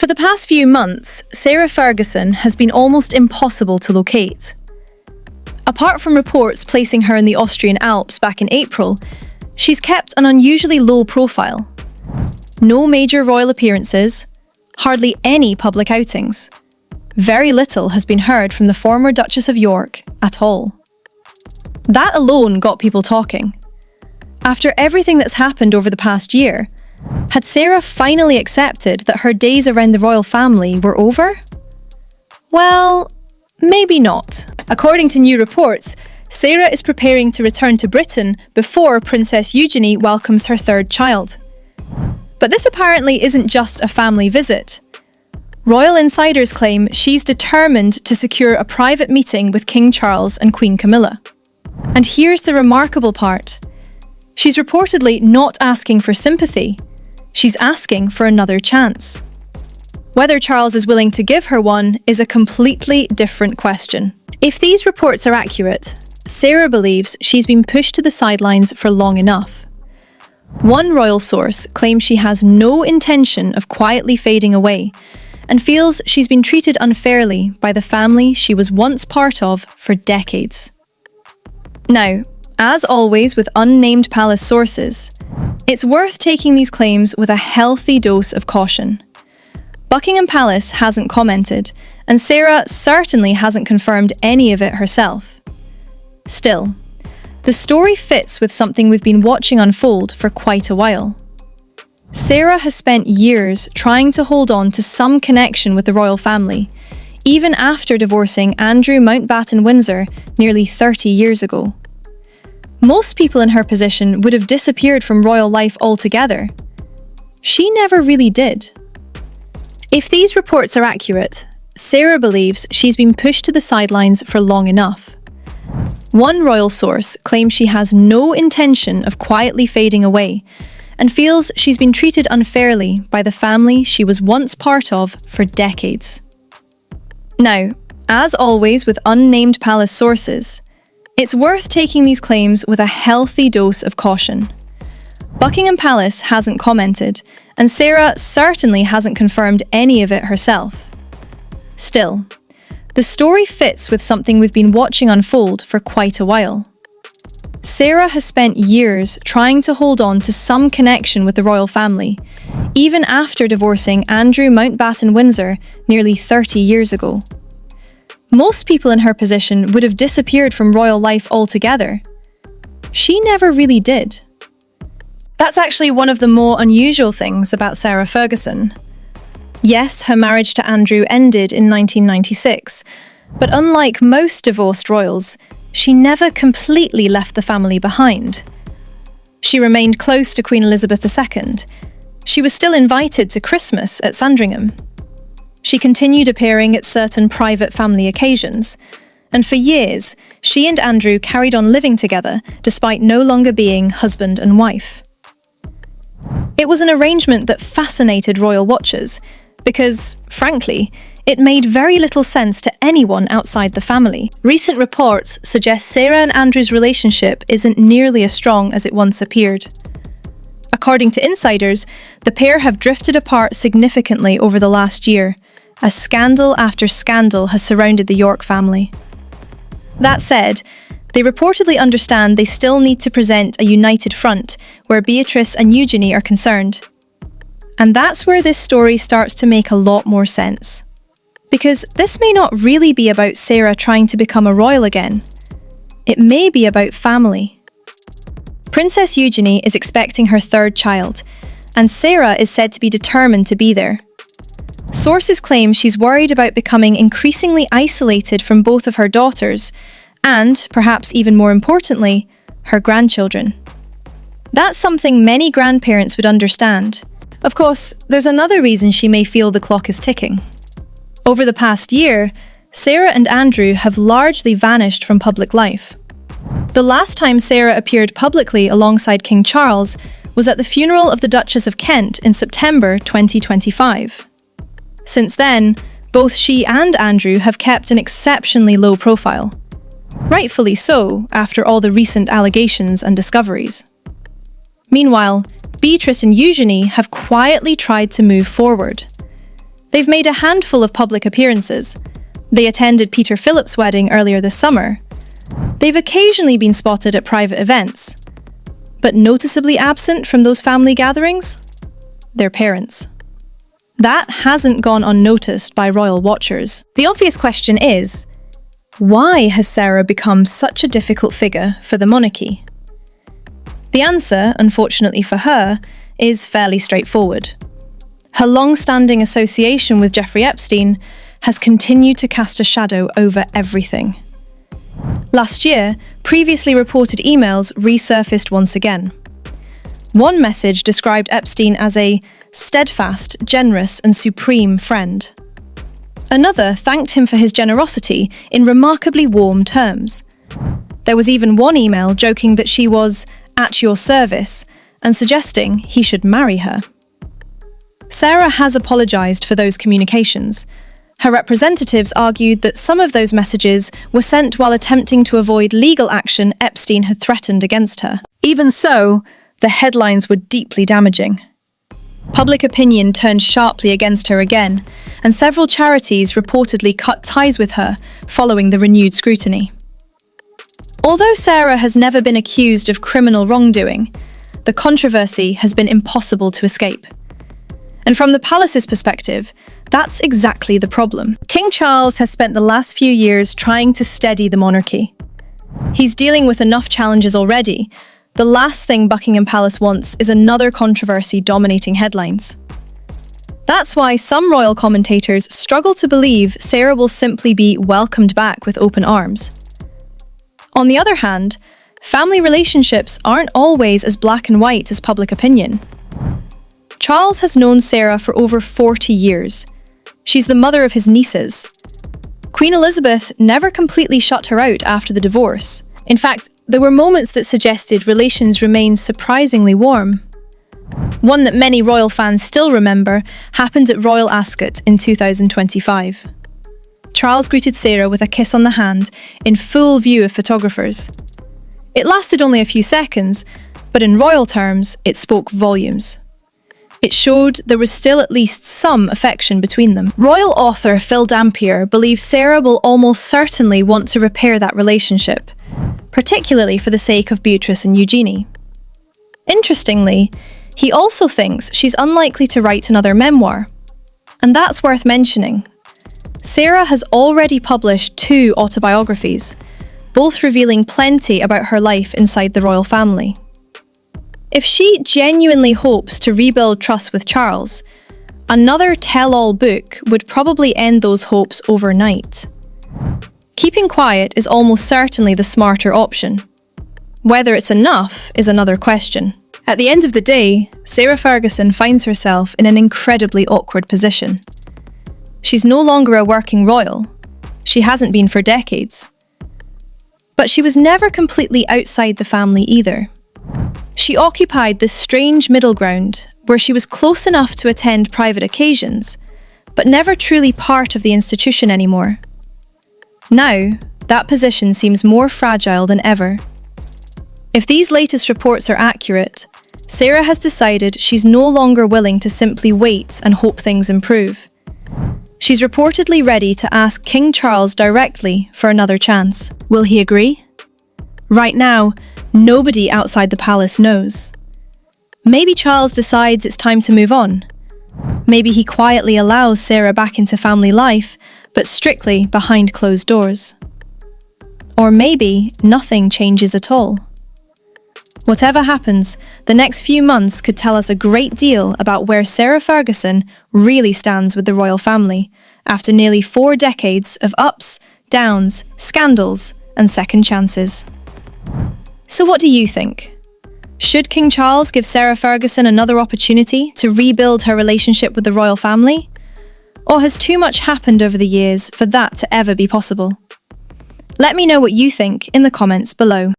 For the past few months, Sarah Ferguson has been almost impossible to locate. Apart from reports placing her in the Austrian Alps back in April, she's kept an unusually low profile. No major royal appearances, hardly any public outings. Very little has been heard from the former Duchess of York at all. That alone got people talking. After everything that's happened over the past year, had Sarah finally accepted that her days around the royal family were over? Well, maybe not. According to new reports, Sarah is preparing to return to Britain before Princess Eugenie welcomes her third child. But this apparently isn't just a family visit. Royal insiders claim she's determined to secure a private meeting with King Charles and Queen Camilla. And here's the remarkable part. She's reportedly not asking for sympathy. She's asking for another chance. Whether Charles is willing to give her one is a completely different question. If these reports are accurate, Sarah believes she's been pushed to the sidelines for long enough. One royal source claims she has no intention of quietly fading away and feels she's been treated unfairly by the family she was once part of for decades. Now, as always with unnamed palace sources, it's worth taking these claims with a healthy dose of caution. Buckingham Palace hasn't commented, and Sarah certainly hasn't confirmed any of it herself. Still, the story fits with something we've been watching unfold for quite a while. Sarah has spent years trying to hold on to some connection with the royal family, even after divorcing Andrew Mountbatten-Windsor nearly 30 years ago. Most people in her position would have disappeared from royal life altogether. She never really did. If these reports are accurate, Sarah believes she's been pushed to the sidelines for long enough. One royal source claims she has no intention of quietly fading away and feels she's been treated unfairly by the family she was once part of for decades. Now, as always with unnamed palace sources, it's worth taking these claims with a healthy dose of caution. Buckingham Palace hasn't commented, and Sarah certainly hasn't confirmed any of it herself. Still, the story fits with something we've been watching unfold for quite a while. Sarah has spent years trying to hold on to some connection with the royal family, even after divorcing Andrew Mountbatten-Windsor nearly 30 years ago. Most people in her position would have disappeared from royal life altogether. She never really did. That's actually one of the more unusual things about Sarah Ferguson. Yes, her marriage to Andrew ended in 1996, but unlike most divorced royals, she never completely left the family behind. She remained close to Queen Elizabeth II. She was still invited to Christmas at Sandringham. She continued appearing at certain private family occasions, and for years, she and Andrew carried on living together despite no longer being husband and wife. It was an arrangement that fascinated royal watchers because, frankly, it made very little sense to anyone outside the family. Recent reports suggest Sarah and Andrew's relationship isn't nearly as strong as it once appeared. According to insiders, the pair have drifted apart significantly over the last year, as scandal after scandal has surrounded the York family. That said, they reportedly understand they still need to present a united front where Beatrice and Eugenie are concerned. And that's where this story starts to make a lot more sense. Because this may not really be about Sarah trying to become a royal again. It may be about family. Princess Eugenie is expecting her third child, and Sarah is said to be determined to be there. Sources claim she's worried about becoming increasingly isolated from both of her daughters and, perhaps even more importantly, her grandchildren. That's something many grandparents would understand. Of course, there's another reason she may feel the clock is ticking. Over the past year, Sarah and Andrew have largely vanished from public life. The last time Sarah appeared publicly alongside King Charles was at the funeral of the Duchess of Kent in September 2025. Since then, both she and Andrew have kept an exceptionally low profile. Rightfully so, after all the recent allegations and discoveries. Meanwhile, Beatrice and Eugenie have quietly tried to move forward. They've made a handful of public appearances. They attended Peter Philip's wedding earlier this summer. They've occasionally been spotted at private events. But noticeably absent from those family gatherings? Their parents. That hasn't gone unnoticed by royal watchers. The obvious question is, why has Sarah become such a difficult figure for the monarchy? The answer, unfortunately for her, is fairly straightforward. Her long-standing association with Jeffrey Epstein has continued to cast a shadow over everything. Last year, previously reported emails resurfaced once again. One message described Epstein as a steadfast, generous, and supreme friend. Another thanked him for his generosity in remarkably warm terms. There was even one email joking that she was at your service and suggesting he should marry her. Sarah has apologised for those communications. Her representatives argued that some of those messages were sent while attempting to avoid legal action Epstein had threatened against her. Even so, the headlines were deeply damaging. Public opinion turned sharply against her again, and several charities reportedly cut ties with her following the renewed scrutiny. Although Sarah has never been accused of criminal wrongdoing, the controversy has been impossible to escape. And from the palace's perspective, that's exactly the problem. King Charles has spent the last few years trying to steady the monarchy. He's dealing with enough challenges already. The last thing Buckingham Palace wants is another controversy dominating headlines. That's why some royal commentators struggle to believe Sarah will simply be welcomed back with open arms. On the other hand, family relationships aren't always as black and white as public opinion. Charles has known Sarah for over 40 years. She's the mother of his nieces. Queen Elizabeth never completely shut her out after the divorce. In fact, there were moments that suggested relations remained surprisingly warm. One that many royal fans still remember happened at Royal Ascot in 2025. Charles greeted Sarah with a kiss on the hand in full view of photographers. It lasted only a few seconds, but in royal terms, it spoke volumes. It showed there was still at least some affection between them. Royal author Phil Dampier believes Sarah will almost certainly want to repair that relationship, particularly for the sake of Beatrice and Eugenie. Interestingly, he also thinks she's unlikely to write another memoir. And that's worth mentioning. Sarah has already published 2 autobiographies, both revealing plenty about her life inside the royal family. If she genuinely hopes to rebuild trust with Charles, another tell-all book would probably end those hopes overnight. Keeping quiet is almost certainly the smarter option. Whether it's enough is another question. At the end of the day, Sarah Ferguson finds herself in an incredibly awkward position. She's no longer a working royal. She hasn't been for decades. But she was never completely outside the family either. She occupied this strange middle ground where she was close enough to attend private occasions, but never truly part of the institution anymore. Now, that position seems more fragile than ever. If these latest reports are accurate, Sarah has decided she's no longer willing to simply wait and hope things improve. She's reportedly ready to ask King Charles directly for another chance. Will he agree? Right now, nobody outside the palace knows. Maybe Charles decides it's time to move on. Maybe he quietly allows Sarah back into family life, but strictly behind closed doors. Or maybe nothing changes at all. Whatever happens, the next few months could tell us a great deal about where Sarah Ferguson really stands with the royal family after nearly 4 decades of ups, downs, scandals, and second chances. So what do you think? Should King Charles give Sarah Ferguson another opportunity to rebuild her relationship with the royal family? Or has too much happened over the years for that to ever be possible? Let me know what you think in the comments below.